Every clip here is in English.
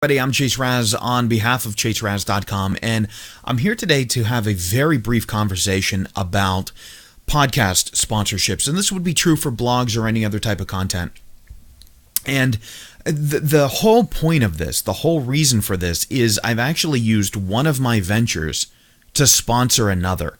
Everybody, I'm Chase Raz on behalf of ChaseRaz.com, and I'm here today to have a very brief conversation about podcast sponsorships. And this would be true for blogs or any other type of content. And the whole point of this, the whole reason for this is I've actually used one of my ventures to sponsor another.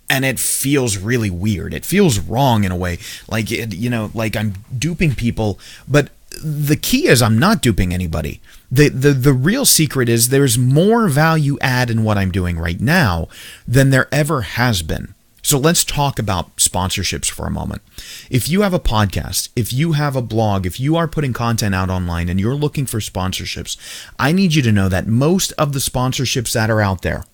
And it feels really weird. It feels wrong in a way, like I'm duping people. But the key is I'm not duping anybody. The real secret is there's more value add in what I'm doing right now than there ever has been. So let's talk about sponsorships for a moment. If you have a podcast, if you have a blog, if you are putting content out online and you're looking for sponsorships, I need you to know that most of the sponsorships that are out there,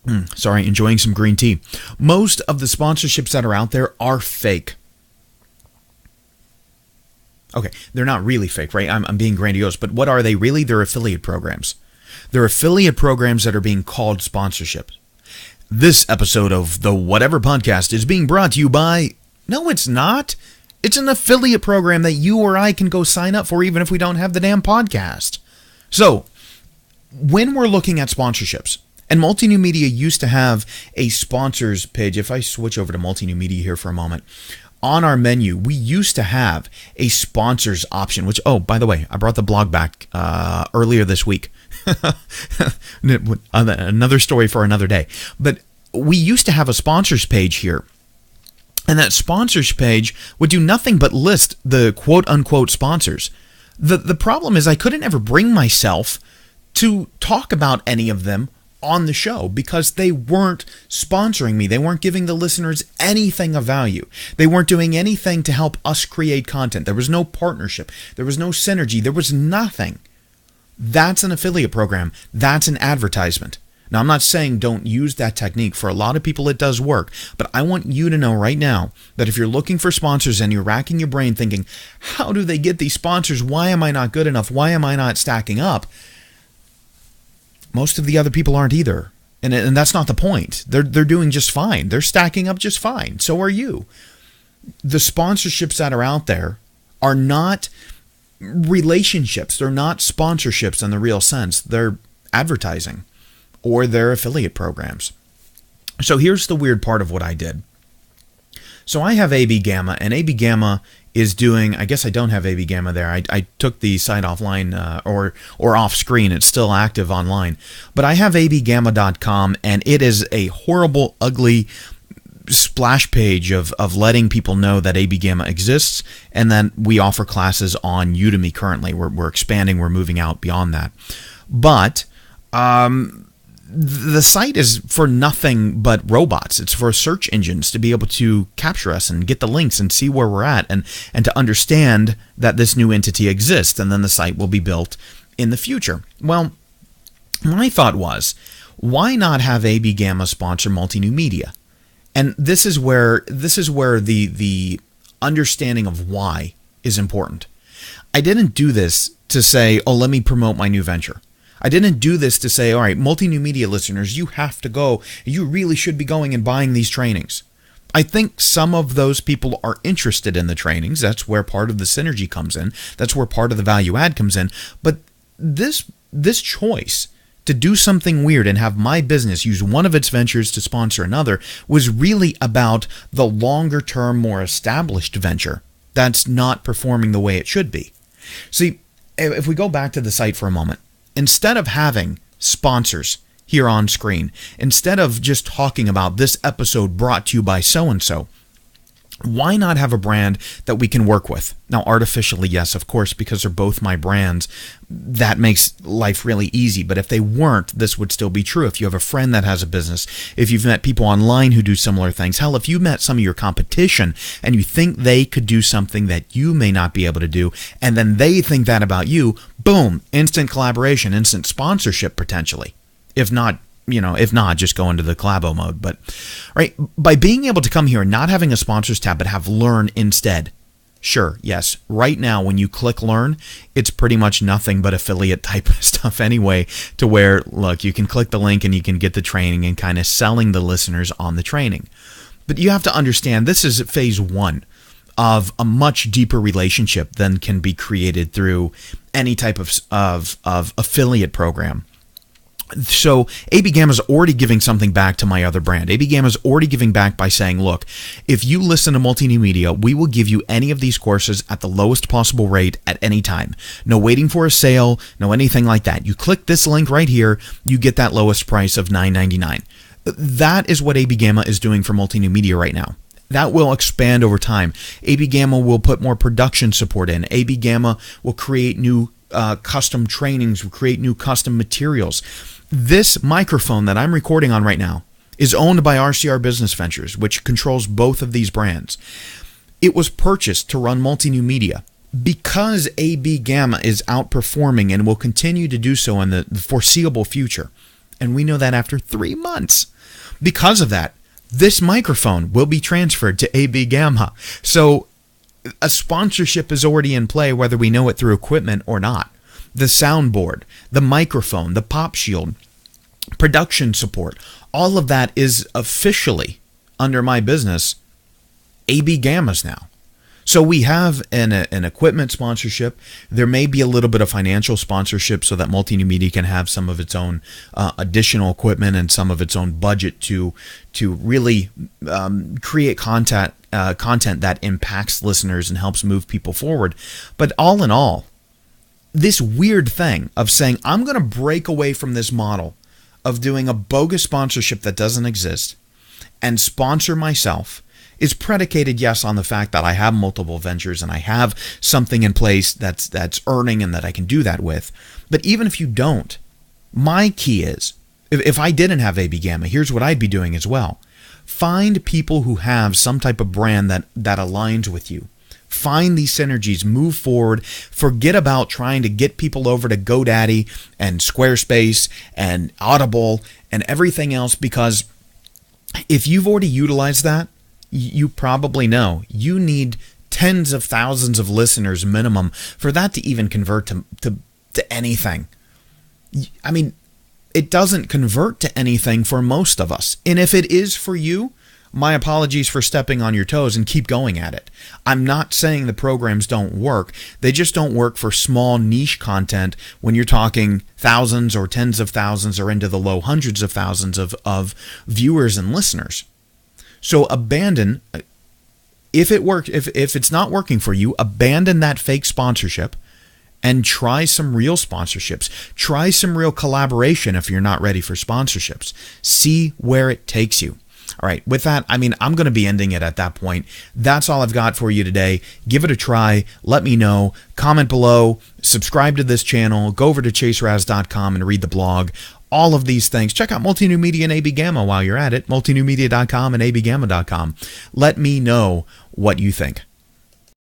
enjoying some green tea. Most of the sponsorships that are out there are fake. Okay, they're not really fake, right? I'm being grandiose, but what are they really? They're affiliate programs. They're affiliate programs that are being called sponsorships. This episode of the Whatever Podcast is being brought to you by... No, it's not. It's an affiliate program that you or I can go sign up for even if we don't have the damn podcast. So, when we're looking at sponsorships, and Multi-New Media used to have a sponsors page. If I switch over to Multi-New Media here for a moment, on our menu, we used to have a sponsors option, which, oh, by the way, I brought the blog back earlier this week. Another story for another day. But we used to have a sponsors page here. And that sponsors page would do nothing but list the quote-unquote sponsors. The problem is I couldn't ever bring myself to talk about any of them on the show because they weren't sponsoring me. They weren't giving the listeners anything of value. They weren't doing anything to help us create content. There was no partnership. There was no synergy. There was nothing. That's an affiliate program. That's an advertisement. Now, I'm not saying don't use that technique. For a lot of people, it does work. But I want you to know right now that if you're looking for sponsors and you're racking your brain thinking, how do they get these sponsors? Why am I not good enough? Why am I not stacking up? Most of the other people aren't either. And that's not the point. They're doing just fine. They're stacking up just fine. So are you. The sponsorships that are out there are not relationships. They're not sponsorships in the real sense. They're advertising or they're affiliate programs. So here's the weird part of what I did. So I have AB Gamma, and AB Gamma is doing, I guess I don't have AB Gamma there. I took the site offline or off screen. It's still active online. But I have abgamma.com, and it is a horrible, ugly splash page of letting people know that AB Gamma exists, and then we offer classes on Udemy currently. We're expanding. We're moving out beyond that. But the site is for nothing but robots. It's for search engines to be able to capture us and get the links and see where we're at and to understand that this new entity exists, and then the site will be built in the future. Well, my thought was, why not have AB Gamma sponsor Multi-New Media? And this is where the understanding of why is important. I didn't do this to say, oh, let me promote my new venture. I didn't do this to say, all right, Multi-New Media listeners, you have to go. You really should be going and buying these trainings. I think some of those people are interested in the trainings. That's where part of the synergy comes in. That's where part of the value add comes in. But this choice to do something weird and have my business use one of its ventures to sponsor another was really about the longer term, more established venture that's not performing the way it should be. See, if we go back to the site for a moment, instead of having sponsors here on screen, instead of just talking about this episode brought to you by so-and-so, why not have a brand that we can work with? Now, artificially, yes, of course, because they're both my brands. That makes life really easy. But if they weren't, this would still be true. If you have a friend that has a business, if you've met people online who do similar things, hell, if you met some of your competition and you think they could do something that you may not be able to do, and then they think that about you, boom, instant collaboration, instant sponsorship potentially. If not, just go into the collabo mode. But right, by being able to come here and not having a sponsors tab, but have learn instead. Sure, yes. Right now, when you click learn, it's pretty much nothing but affiliate type of stuff anyway, to where, look, you can click the link and you can get the training and kind of selling the listeners on the training. But you have to understand, this is phase one of a much deeper relationship than can be created through any type of affiliate program. So AB Gamma is already giving something back to my other brand. AB Gamma is already giving back by saying, look, if you listen to Multi-New Media, we will give you any of these courses at the lowest possible rate at any time. No waiting for a sale, no anything like that. You click this link right here, you get that lowest price of $9.99. That is what AB Gamma is doing for Multi-New Media right now. That will expand over time. AB Gamma will put more production support in. AB Gamma will create new custom trainings, will create new custom materials. This microphone that I'm recording on right now is owned by RCR Business Ventures, which controls both of these brands. It was purchased to run Multi-New Media. Because AB Gamma is outperforming and will continue to do so in the foreseeable future, and we know that after 3 months. Because of that, this microphone will be transferred to AB Gamma. So a sponsorship is already in play, whether we know it through equipment or not. The soundboard, the microphone, the pop shield, production support, all of that is officially under my business, AB Gamma's now. So we have an equipment sponsorship. There may be a little bit of financial sponsorship so that Multi-New Media can have some of its own additional equipment and some of its own budget to really create content that impacts listeners and helps move people forward. But all in all, this weird thing of saying, I'm going to break away from this model of doing a bogus sponsorship that doesn't exist and sponsor myself is predicated, yes, on the fact that I have multiple ventures and I have something in place that's earning and that I can do that with. But even if you don't, my key is, if I didn't have AB Gamma, here's what I'd be doing as well. Find people who have some type of brand that aligns with you. Find these synergies, move forward, forget about trying to get people over to GoDaddy and Squarespace and Audible and everything else, because if you've already utilized that, you probably know you need tens of thousands of listeners minimum for that to even convert to anything. I mean, it doesn't convert to anything for most of us. And if it is for you, my apologies for stepping on your toes, and keep going at it. I'm not saying the programs don't work. They just don't work for small niche content when you're talking thousands or tens of thousands or into the low hundreds of thousands of viewers and listeners. So abandon, if it's not working for you, abandon that fake sponsorship and try some real sponsorships. Try some real collaboration if you're not ready for sponsorships. See where it takes you. All right, with that, I'm going to be ending it at that point. That's all I've got for you today. Give it a try. Let me know. Comment below. Subscribe to this channel. Go over to chaseraz.com and read the blog. All of these things. Check out Multi-New Media and AB Gamma while you're at it. multinewmedia.com and abgamma.com. Let me know what you think.